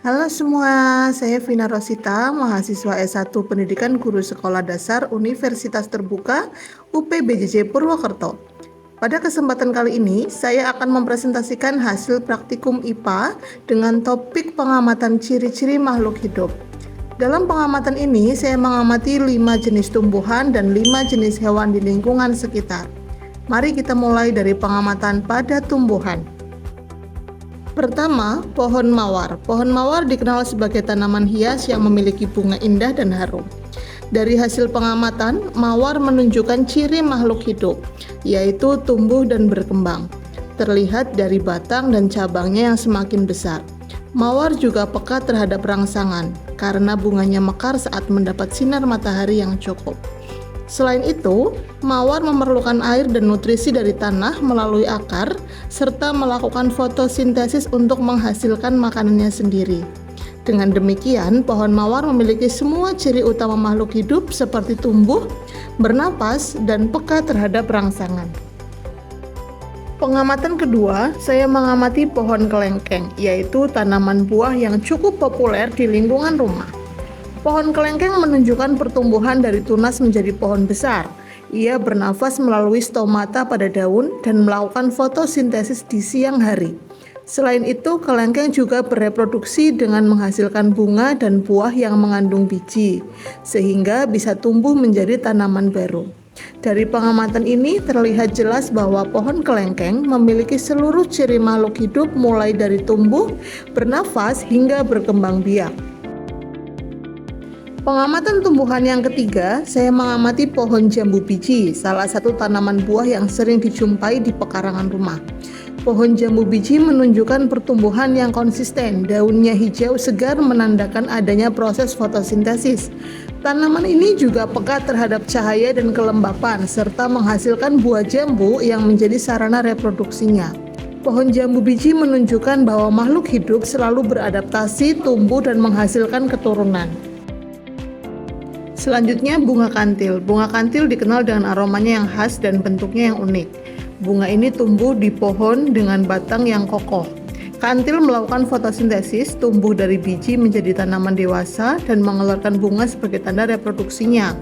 Halo semua, saya Vina Rosita, mahasiswa S1 Pendidikan Guru Sekolah Dasar Universitas Terbuka UPBJJ Purwokerto. Pada kesempatan kali ini, saya akan mempresentasikan hasil praktikum IPA dengan topik pengamatan ciri-ciri makhluk hidup. Dalam pengamatan ini, saya mengamati 5 jenis tumbuhan dan 5 jenis hewan di lingkungan sekitar. Mari kita mulai dari pengamatan pada tumbuhan. Pertama, pohon mawar. Pohon mawar dikenal sebagai tanaman hias yang memiliki bunga indah dan harum. Dari hasil pengamatan, mawar menunjukkan ciri makhluk hidup, yaitu tumbuh dan berkembang. Terlihat dari batang dan cabangnya yang semakin besar. Mawar juga peka terhadap rangsangan, karena bunganya mekar saat mendapat sinar matahari yang cukup. Selain itu, mawar memerlukan air dan nutrisi dari tanah melalui akar, serta melakukan fotosintesis untuk menghasilkan makanannya sendiri. Dengan demikian, pohon mawar memiliki semua ciri utama makhluk hidup seperti tumbuh, bernapas, dan peka terhadap rangsangan. Pengamatan kedua, saya mengamati pohon kelengkeng, yaitu tanaman buah yang cukup populer di lingkungan rumah. Pohon kelengkeng menunjukkan pertumbuhan dari tunas menjadi pohon besar. Ia bernafas melalui stomata pada daun dan melakukan fotosintesis di siang hari. Selain itu, kelengkeng juga bereproduksi dengan menghasilkan bunga dan buah yang mengandung biji, sehingga bisa tumbuh menjadi tanaman baru. Dari pengamatan ini terlihat jelas bahwa pohon kelengkeng memiliki seluruh ciri makhluk hidup mulai dari tumbuh, bernafas, hingga berkembang biak. Pengamatan tumbuhan yang ketiga, saya mengamati pohon jambu biji, salah satu tanaman buah yang sering dijumpai di pekarangan rumah. Pohon jambu biji menunjukkan pertumbuhan yang konsisten, daunnya hijau segar menandakan adanya proses fotosintesis. Tanaman ini juga peka terhadap cahaya dan kelembapan, serta menghasilkan buah jambu yang menjadi sarana reproduksinya. Pohon jambu biji menunjukkan bahwa makhluk hidup selalu beradaptasi, tumbuh, dan menghasilkan keturunan. Selanjutnya, bunga kantil. Bunga kantil dikenal dengan aromanya yang khas dan bentuknya yang unik. Bunga ini tumbuh di pohon dengan batang yang kokoh. Kantil melakukan fotosintesis, tumbuh dari biji menjadi tanaman dewasa dan mengeluarkan bunga sebagai tanda reproduksinya.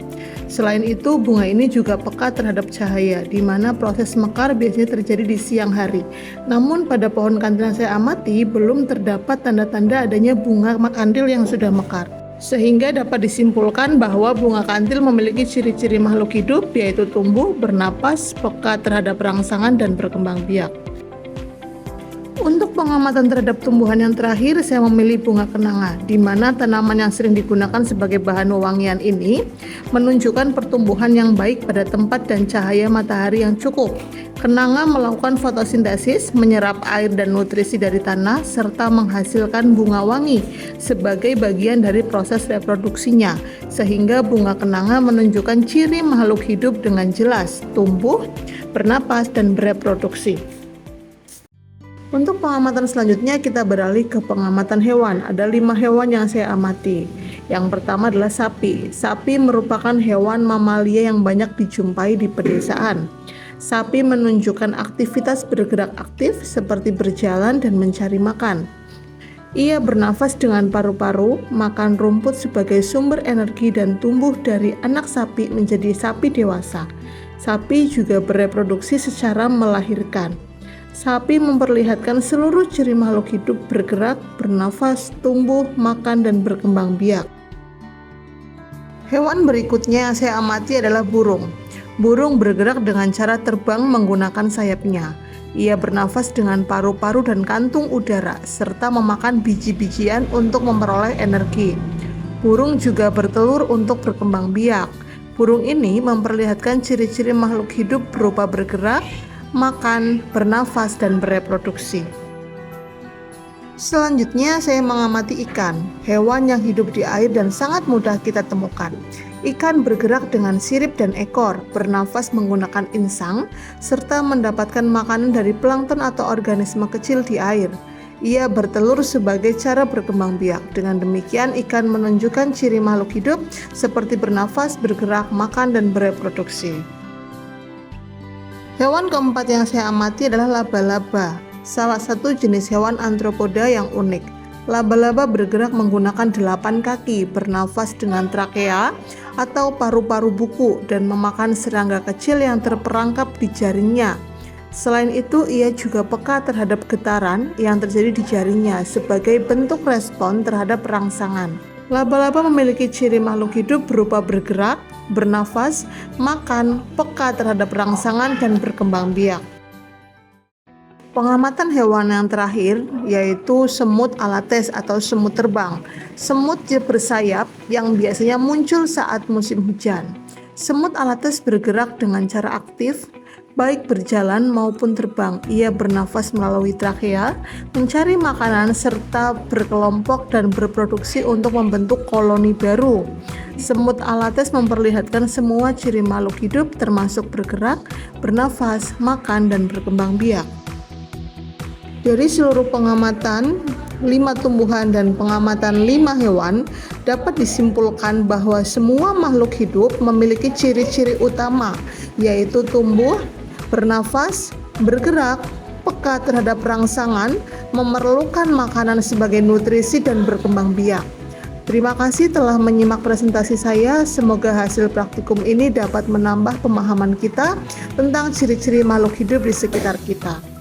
Selain itu, bunga ini juga peka terhadap cahaya, di mana proses mekar biasanya terjadi di siang hari. Namun pada pohon kantil yang saya amati, belum terdapat tanda-tanda adanya bunga kantil yang sudah mekar. Sehingga dapat disimpulkan bahwa bunga kantil memiliki ciri-ciri makhluk hidup, yaitu tumbuh, bernapas, peka terhadap rangsangan, dan berkembang biak. Untuk pengamatan terhadap tumbuhan yang terakhir, saya memilih bunga kenanga, di mana tanaman yang sering digunakan sebagai bahan wewangian ini menunjukkan pertumbuhan yang baik pada tempat dan cahaya matahari yang cukup. Kenanga melakukan fotosintesis, menyerap air dan nutrisi dari tanah, serta menghasilkan bunga wangi sebagai bagian dari proses reproduksinya, sehingga bunga kenanga menunjukkan ciri makhluk hidup dengan jelas, tumbuh, bernapas, dan bereproduksi. Untuk pengamatan selanjutnya kita beralih ke pengamatan hewan. Ada 5 hewan yang saya amati. Yang pertama adalah sapi. Sapi merupakan hewan mamalia yang banyak dijumpai di pedesaan. Sapi menunjukkan aktivitas bergerak aktif seperti berjalan dan mencari makan. Ia bernafas dengan paru-paru, makan rumput sebagai sumber energi dan tumbuh dari anak sapi menjadi sapi dewasa. Sapi juga bereproduksi secara melahirkan. Sapi memperlihatkan seluruh ciri makhluk hidup bergerak, bernafas, tumbuh, makan, dan berkembang biak. Hewan berikutnya yang saya amati adalah burung. Burung bergerak dengan cara terbang menggunakan sayapnya. Ia bernafas dengan paru-paru dan kantung udara, serta memakan biji-bijian untuk memperoleh energi. Burung juga bertelur untuk berkembang biak. Burung ini memperlihatkan ciri-ciri makhluk hidup berupa bergerak, makan, bernafas, dan bereproduksi. Selanjutnya saya mengamati ikan, hewan yang hidup di air dan sangat mudah kita temukan. Ikan bergerak dengan sirip dan ekor, bernafas menggunakan insang, serta mendapatkan makanan dari plankton atau organisme kecil di air. Ia bertelur sebagai cara berkembang biak. Dengan demikian, ikan menunjukkan ciri makhluk hidup seperti bernafas, bergerak, makan, dan bereproduksi. Hewan keempat yang saya amati adalah laba-laba, salah satu jenis hewan antropoda yang unik. Laba-laba bergerak menggunakan 8 kaki, bernafas dengan trakea atau paru-paru buku dan memakan serangga kecil yang terperangkap di jaringnya. Selain itu, ia juga peka terhadap getaran yang terjadi di jaringnya sebagai bentuk respon terhadap rangsangan. Laba-laba memiliki ciri makhluk hidup berupa bergerak, bernafas, makan, peka terhadap rangsangan, dan berkembang biak. Pengamatan hewan yang terakhir yaitu semut alates atau semut terbang. Semut bersayap yang biasanya muncul saat musim hujan. Semut alates bergerak dengan cara aktif, baik berjalan maupun terbang. Ia bernafas melalui trakea, mencari makanan, serta berkelompok dan berproduksi untuk membentuk koloni baru. Semut alates memperlihatkan semua ciri makhluk hidup termasuk bergerak, bernafas, makan, dan berkembang biak. Dari seluruh pengamatan 5 tumbuhan dan pengamatan 5 hewan, dapat disimpulkan bahwa semua makhluk hidup memiliki ciri-ciri utama, yaitu tumbuh, bernafas, bergerak, peka terhadap rangsangan, memerlukan makanan sebagai nutrisi, dan berkembang biak. Terima kasih telah menyimak presentasi saya. Semoga hasil praktikum ini dapat menambah pemahaman kita tentang ciri-ciri makhluk hidup di sekitar kita.